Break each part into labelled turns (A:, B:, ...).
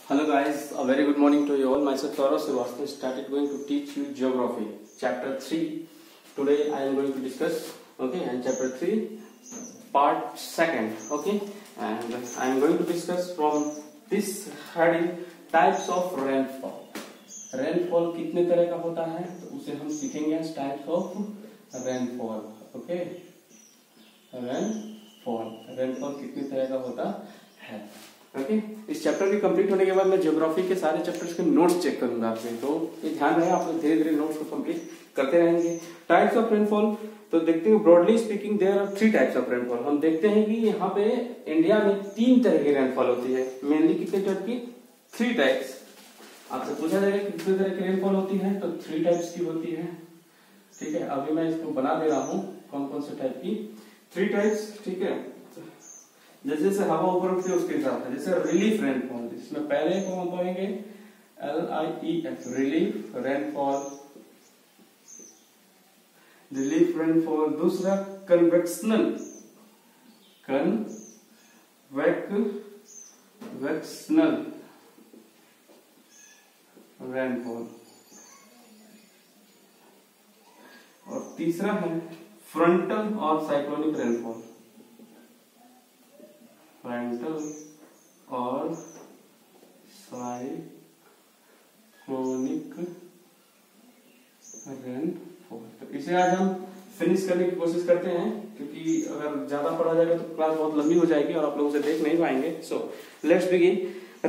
A: Hello guys, a very good morning to you all. Myself Saurav Srivastava started going to teach you geography, chapter 3. Today I am going to discuss, and chapter 3, part 2, and I am going to discuss from this heading types of rainfall. Rainfall कितने तरह का होता है तो उसे हम सीखेंगे types of rainfall. Rainfall कितने तरह का होता है. इस चैप्टर के कंप्लीट होने के बाद मैं ज्योग्राफी के सारे चैप्टर्स के नोट्स चेक करूंगा आपसे, तो ये ध्यान रहे आप लोग धीरे धीरे नोट्स को कंप्लीट करते रहेंगे. टाइप्स ऑफ रेनफॉल तो देखते हैं, broadly speaking there are 3 types of rainfall. हम देखते हैं कि यहाँ पे इंडिया में 3 तरह की रेनफॉल होती है. मेनली कितने टाइप की? 3 टाइप्स. आपसे पूछा जाएगा कितने तरह की रेनफॉल होती है तो 3 टाइप्स की होती है. ठीक है, अभी मैं इसको बना दे रहा हूँ कौन कौन से टाइप की 3 टाइप्स. ठीक है, जैसे जैसे हवा ऊपर उठती है उसके हिसाब से. जैसे रिलीफ रेनफॉल, इसमें पहले को हम कहेंगे LIEF, relief rainfall. Relief rainfall. दूसरा कन्वेक्शनल रेनफॉल. और तीसरा है फ्रंटल और साइक्लोनिक रेनफॉल. फ्रंटल और साइक्लोनिक रेनफॉल. तो इसे आज हम फिनिश करने की कोशिश करते हैं, क्योंकि अगर ज्यादा पढ़ा जाएगा तो क्लास बहुत लंबी हो जाएगी और आप लोग उसे देख नहीं पाएंगे. So let's begin.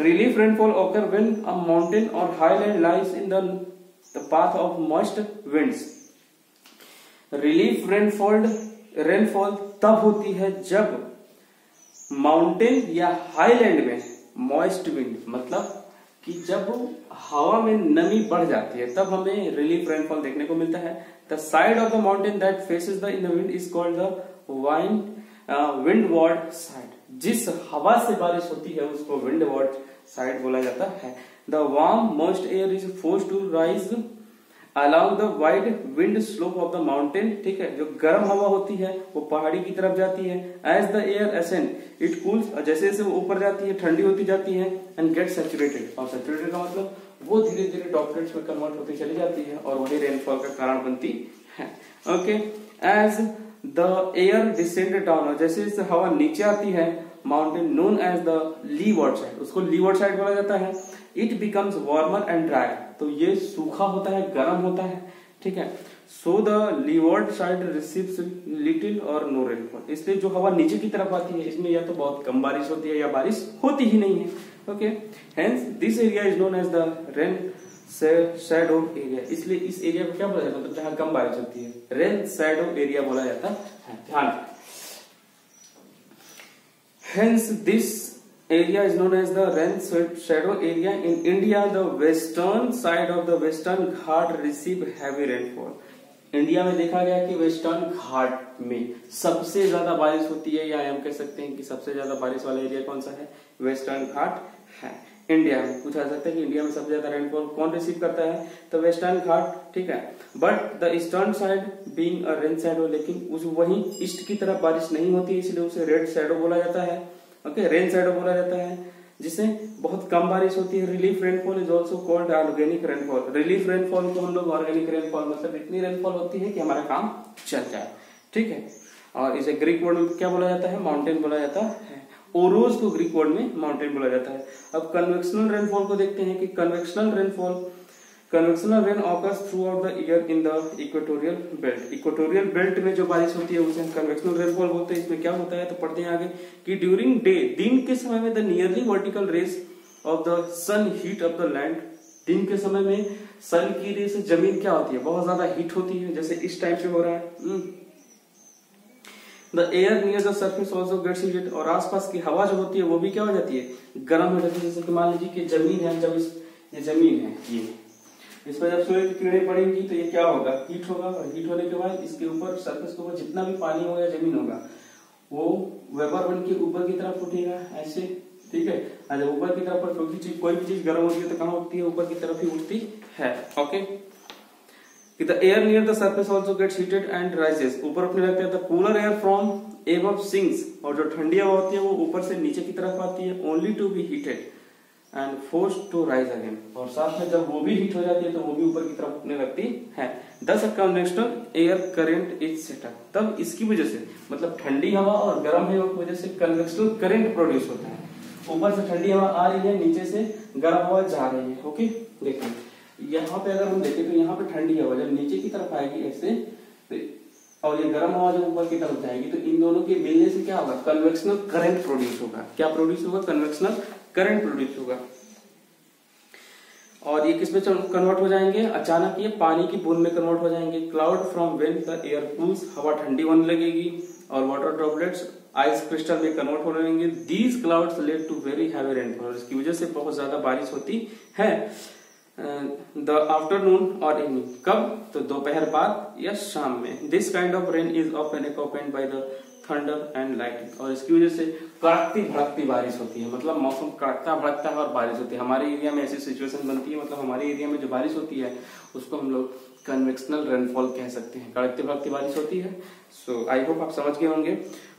A: Relief rainfall occur when a mountain or highland lies in the path of moist winds. Relief rainfall तब होती है जब माउंटेन या हाईलैंड में मॉइस्ट विंड, मतलब कि जब हवा में नमी बढ़ जाती है तब हमें रिलीफ रेनफॉल देखने को मिलता है. The side of the mountain that faces the in the wind is called the windward side. जिस हवा से बारिश होती है उसको विंडवार्ड साइड बोला जाता है. The warm moist air is forced to rise along the wide wind slope of the mountain. ठीक है, जो गर्म हवा होती है वो पहाड़ी की तरफ जाती है. as the air ascend it cools, जैसे जैसे वो ऊपर जाती है ठंडी होती जाती है. and get saturated, और saturated का मतलब वो धीरे धीरे ड्रॉपलेट्स में कन्वर्ट होती चली जाती है और वही रेनफॉल का कारण बनती है. Okay, as the air descended down, जैसे जैसे हवा नीचे आती है mountain known as the leeward side, उसको लीवर्ड साइड बोला जाता है. It becomes warmer and dry, तो ये सूखा होता है, गर्म होता है. ठीक है, so the leeward side receives little और नो रेनफॉल. इसलिए जो हवा नीचे की तरफ आती है इसमें या तो बहुत कम बारिश होती है या बारिश होती ही नहीं है. Okay, hence this area is known as the rain shadow area. इसलिए इस एरिया को क्या बोला जाता है, मतलब जहां कम बारिश होती है रेन शैडो एरिया बोला जाता है. ध्यान. Hence, this area is known as the rain shadow area. In India, the western side of the Western Ghat receive heavy rainfall. India में देखा गया कि वेस्टर्न घाट में सबसे ज्यादा बारिश होती है, या हम कह सकते हैं कि सबसे ज्यादा बारिश वाला एरिया कौन सा है? वेस्टर्न घाट है. इंडिया में पूछा जा सकता है कि इंडिया में सबसे ज्यादा रेनफॉल कौन रिसीव करता है, तो वेस्टर्न घाट. ठीक है, but the eastern side being a rain shadow, लेकिन उस वहीं ईस्ट की तरफ बारिश नहीं होती है, इसलिए उसे रेड शैडो बोला जाता है. ओके, रेन शैडो बोला जाता है, जिसमें बहुत कम बारिश होती है. Relief rainfall is also called organic rainfall. Relief rainfall को हम लोग ऑर्गेनिक रेनफॉल, मतलब इतनी रेनफॉल होती है कि हमारा काम चल जाए. ठीक है, और इसे ग्रीक वर्ड में क्या बोला जाता है? माउंटेन बोला जाता है. ओरोज को ग्रीक वर्ड में माउंटेन बोला जाता है. अब कन्वेक्शनल रेनफॉल को देखते हैं कि convectional rain occurs through out the year in the equatorial belt. Equatorial belt में जो बारिश होती है उसे हम कन्वेक्शनल रेनफॉल बोलते हैं. इसमें क्या होता है तो पढ़ते हैं आगे कि ड्यूरिंग डे, दिन के समय में the nearly vertical rays of the sun heat of the land. दिन के समय में सन की रे से जमीन क्या होती है? बहुत ज्यादा हीट होती है, जैसे इस टाइम पे हो रहा है. The air near the surface also gets heated, और आसपास की हवा जो होती है वो भी क्या हो जाती है? गर्म हो जाती है. जैसे कि मान लीजिए कि जमीन है, जब ये जमीन है, ये इस पर जब सूर्य की किरणें पड़ेंगी तो ये क्या होगा? हीट होगा. और हीट होने के बाद इसके ऊपर सरफेस के ऊपर जितना भी पानी होगा या जमीन होगा वो वेपर बन के ऊपर की तरफ उठेगा ऐसे. ठीक है, जब ऊपर की तरफ कोई भी चीज गर्म होती है तो कहाँ उठती है? ऊपर की तरफ ही उठती है. Okay, The air near the surface also gets heated and rises. ऊपर उठने लगता है. The cooler air from above sinks, और जो ठंडी हवा होती है वो ऊपर से नीचे की तरफ आती है. Only to be heated and force to rise again, और साथ में जब वो भी हीट हो जाती है तो वो भी ऊपर की तरफ उठने लगती है। दस convectional air current is setup, तब इसकी वजह से मतलब ठंडी हवा और गर्म हवा की वजह से कन्वेक्शनल करंट प्रोड्यूस होता है। ऊपर से ठंडी हवा आ रही है, नीचे से गर्म हवा जा रही है। ओके, देखिए यहाँ पे अगर हम देखें तो यहाँ पे ठंडी हवा जब नीचे की तरफ आएगी ऐसे, और ये गर्म हवा जब ऊपर की तरफ जाएगी, तो इन दोनों के मिलने से क्या होगा, कन्वेक्शनल करंट प्रोड्यूस होगा। क्या प्रोड्यूस होगा, कन्वेक्शनल करंट प्रोड्यूस होगा। और ये किस में कन्वर्ट हो जाएंगे, अचानक ये पानी की बूंद में कन्वर्ट हो जाएंगे। Cloud from when the air cools, हवा ठंडी होने लगेगी, और वाटर ड्रॉपलेट्स आइस क्रिस्टल में कन्वर्ट हो रहेंगे। These clouds led to very heavy rainfall, इसकी वजह से बहुत ज्यादा बारिश होती है। द आफ्टरनून और इवनिंग, कब, तो दोपहर बाद या शाम में। This kind of rain is often accompanied by the thunder and lightning, और इसकी वजह से कड़कती भड़कती बारिश होती है। मतलब मौसम कड़कता भड़कता है और बारिश होती है। हमारे एरिया में ऐसी सिचुएशन बनती है, मतलब हमारे एरिया में जो बारिश होती है उसको हम लोग कन्वेक्शनल रेनफॉल कह सकते हैं, कड़कती भड़कती बारिश होती है। सो आई होप आप समझ गए होंगे।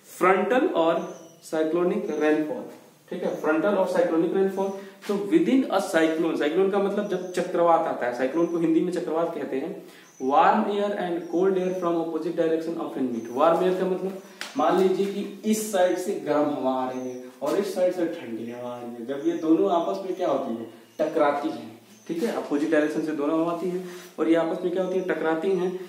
A: फ्रंटल और साइक्लोनिक रेनफॉल, ठीक है, फ्रंटल और साइक्लोनिक रेनफॉल। तो with in a cyclone, cyclone का मतलब जब चक्रवात आता है, साइक्लोन को हिंदी में चक्रवात कहते हैं। Warm air and cold air from opposite direction of wind meet. Warm air का मतलब मान लीजिए कि इस साइड से गर्म हवा आ रही है और इस साइड से ठंडी हवा आ रही है। जब ये दोनों आपस में क्या होती है, टकराती है, ठीक है, अपोजिट डायरेक्शन से दोनों हवा आती है और ये आपस में क्या होती है, टकराती हैं।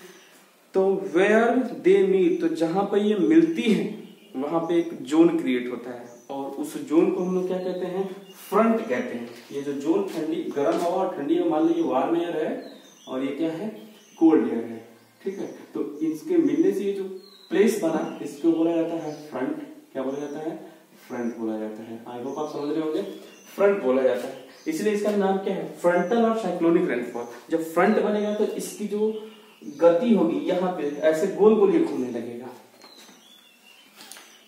A: तो वेयर दे मीट, तो जहां पर ये मिलती है वहां पे एक जोन क्रिएट होता है, और उस जोन को हम लोग क्या कहते हैं, फ्रंट कहते हैं। ये जो जोन ठंडी गर्म हवा और ठंडी हवा, मान लीजिए वार्म एयर है और ये क्या है, कोल्ड एयर है, ठीक है। तो इसके मिलने से ये जो प्लेस बना, इसको बोला जाता है फ्रंट। क्या बोला जाता है, फ्रंट बोला जाता है। आई होप आप समझ रहे होंगे, फ्रंट बोला जाता है। इसलिए इसका नाम क्या है, फ्रंटल और साइक्लोनिक रेनफॉल। जब फ्रंट बनेगा तो इसकी जो गति होगी यहाँ पे ऐसे गोल गोल ये घूमने लगेगा,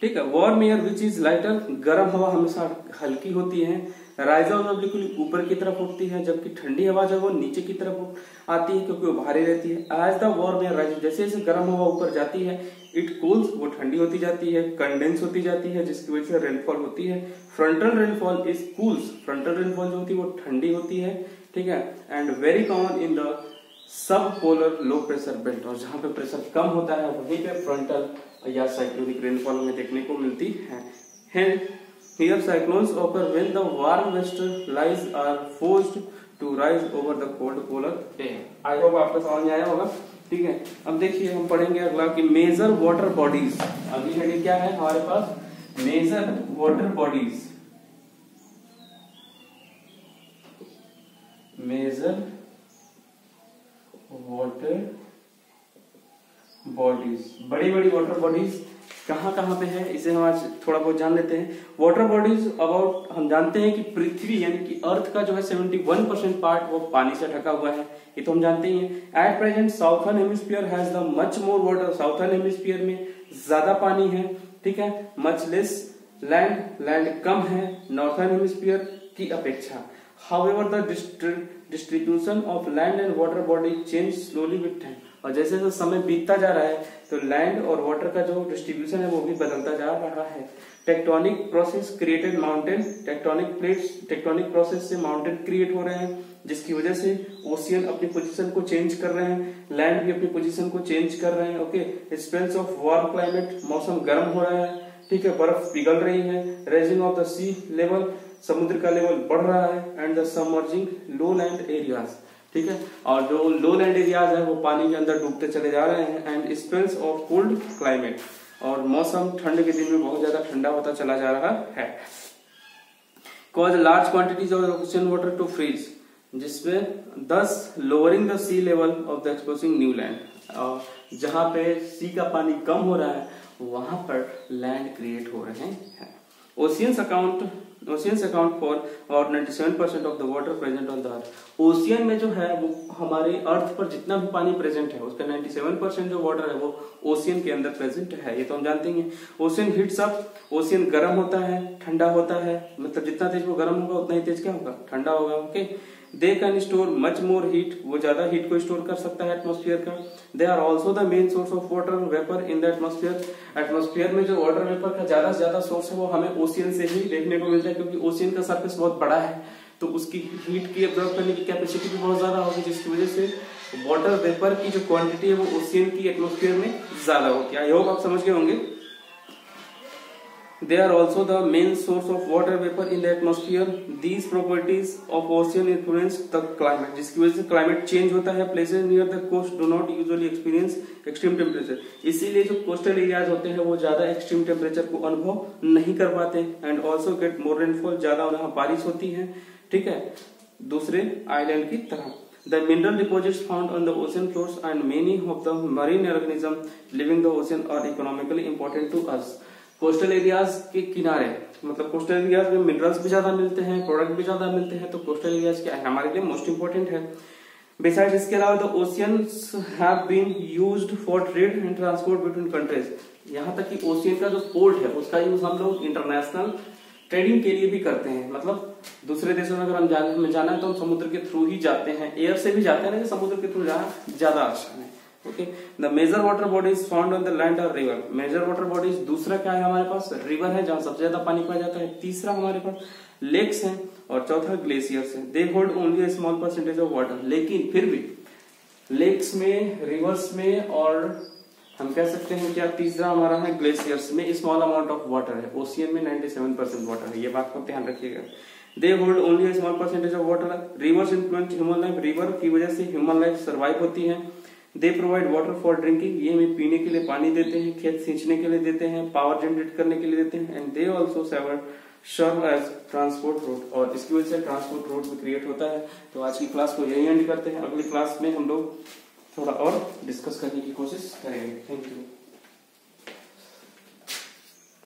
A: ठीक है। Warm air which is lighter, गर्म हवा हमेशा हल्की होती है। राइजर बिल्कुल ऊपर की तरफ उठती है, जबकि ठंडी हवा जो वो नीचे की तरफ आती है क्योंकि वो भारी रहती है। As the warm air rise, जैसे जैसे गर्म हवा ऊपर जाती है, इट कूल्स, वो ठंडी होती जाती है, कंडेंस होती जाती है, जिसकी वजह से रेनफॉल होती है। Frontal rainfall is cools, frontal rainfall जो होती है वो ठंडी होती है, ठीक है। And very common in the sub polar low pressure belt, और जहां पे प्रेशर कम होता है वहीं पे फ्रंटल या साइक्लोनिक रेनफॉल में देखने को मिलती है। Here cyclones occur when the warm western lies are forced to rise over the cold polar air. I hope आपको समझ में आया होगा, ठीक है। अब देखिए हम पढ़ेंगे अगला कि मेजर वाटर बॉडीज। अगली हेडिंग क्या है हमारे पास, major water bodies. Major water bodies, बड़ी बड़ी वाटर बॉडीज कहाँ कहाँ पे है, इसे हम आज थोड़ा बहुत जान लेते हैं। वाटर बॉडीज अबाउट, हम जानते हैं कि पृथ्वी यानी कि अर्थ का जो है 71% पार्ट वो पानी से ढका हुआ है, ये तो हम जानते ही हैं। At present southern hemisphere has the much more water, southern hemisphere में ज्यादा पानी है, ठीक है। मच लेस लैंड, लैंड कम है नॉर्थर्न हेमिस्फीयर की अपेक्षा। However the distribution of land and water body change slowly with time, और जैसे जैसे समय बीतता जा रहा है तो लैंड और वाटर का जो डिस्ट्रीब्यूशन है वो भी बदलता जा रहा है। Tectonic process created mountain, tectonic plates, tectonic process से माउंटेन क्रिएट हो रहे हैं, जिसकी वजह से ओशियन अपनी पोजीशन को चेंज कर रहे हैं, लैंड भी अपनी पोजीशन को चेंज कर रहे हैं। Okay, spells of warm climate, मौसम गर्म हो रहा है, ठीक है, बर्फ पिघल रही है। Raising of the sea level, समुद्र का लेवल बढ़ रहा है। And the submerging low land areas, ठीक है, और जो लो लैंड एरियाज है वो पानी के अंदर डूबते चले जा रहे हैं। And spells of cold climate, और मौसम ठंड के दिन में बहुत ज्यादा ठंडा होता चला जा रहा है। Cause large quantities of ocean water to freeze, जिसमें 10 lowering the sea level of the exposing new land, जहां पे सी का पानी कम हो रहा है वहां पर लैंड क्रिएट हो रहे हैं। ओशियंस अकाउंट फॉर और 97% of the water present on the earth. Ocean में जो है वो हमारे अर्थ पर जितना भी पानी प्रेजेंट है उसका 97% जो वाटर है वो ओशियन के अंदर प्रेजेंट है, ये तो हम जानते हैं। ओशियन हीट्स अप, ओशियन गर्म होता है, ठंडा होता है, मतलब जितना तेज वो गर्म होगा उतना ही तेज क्या होगा, ठंडा होगा। Okay, they can store much more heat, वो ज्यादा हीट को स्टोर कर सकता है एटमॉस्फेयर का। They are also the main source of water vapour in the atmosphere. Atmosphere में जो वाटर वेपर का ज्यादा से ज्यादा सोर्स है वो हमें ओशियन से ही देखने को मिलता है, क्योंकि ओशियन का सरफेस बहुत बड़ा है, तो उसकी हीट की एब्जॉर्ब करने की कैपेसिटी भी बहुत ज्यादा होगी, जिसकी वजह से वाटर वेपर की जो क्वांटिटी है वो ओशियन की एटमॉस्फेयर में ज्यादा होती है। आई होप आप समझ गए होंगे। They are also the main source of water vapor in the atmosphere. These properties of ocean influence the climate, जिसकी वजह से क्लाइमेट चेंज होता है। Places near the coast do not usually experience extreme temperature. इसीलिए जो coastal areas होते हैं वो ज्यादा एक्सट्रीम टेम्परेचर को अनुभव नहीं कर पाते। And also get more rainfall, ज्यादा वहां बारिश होती है, ठीक है, दूसरे आइलैंड की तरह। The mineral deposits found on the ocean floors and many of the marine organisms living the ocean are economically important to us. Coastal areas के किनारे, मतलब कोस्टल एरियाज में मिनरल्स भी ज्यादा मिलते हैं, प्रोडक्ट भी ज्यादा मिलते हैं, तो कोस्टल एरियाज क्या है, हमारे लिए मोस्ट इंपोर्टेंट है। बिसाइड्स इसके अलावा the oceans have been used for trade and transport between countries. यहाँ तक कि ओशियन का जो पोर्ट है उसका यूज हम लोग इंटरनेशनल ट्रेडिंग के लिए भी करते हैं। मतलब दूसरे देशों में अगर हम जाना है तो हम समुद्र के थ्रू ही जाते हैं, एयर से भी जाते हैं, लेकिन समुद्र के थ्रू जाना ज्यादा आसान है। Okay, the major water bodies found on the land और रिवर। मेजर वाटर बॉडीज दूसरा क्या है हमारे पास, रिवर है जहां सबसे ज्यादा पानी पाया जाता है। तीसरा हमारे पास लेक्स हैं और चौथा ग्लेशियर्स हैं। They hold only a small percentage of water, लेकिन फिर भी लेक्स में, रिवर्स में और हम कह सकते हैं क्या तीसरा हमारा है ग्लेशियर्स में स्मॉल अमाउंट ऑफ वाटर है। ओशियन में 97% वाटर है, ये बात को ध्यान रखिएगा। They hold only a small percentage of water. Reverse influence human life, river की वजह से ह्यूमन लाइफ सर्वाइव होती है। They provide water for drinking, ये हमें पीने के लिए पानी देते हैं, खेत सींचने के लिए देते हैं, पावर जनरेट करने के लिए देते हैं। And they also serve as transport road, और इसकी वजह से ट्रांसपोर्ट रोड भी क्रिएट होता है। तो आज की क्लास को यही एंड करते हैं, अगली क्लास में हम लोग थोड़ा और डिस्कस करने की कोशिश करेंगे। Thank you.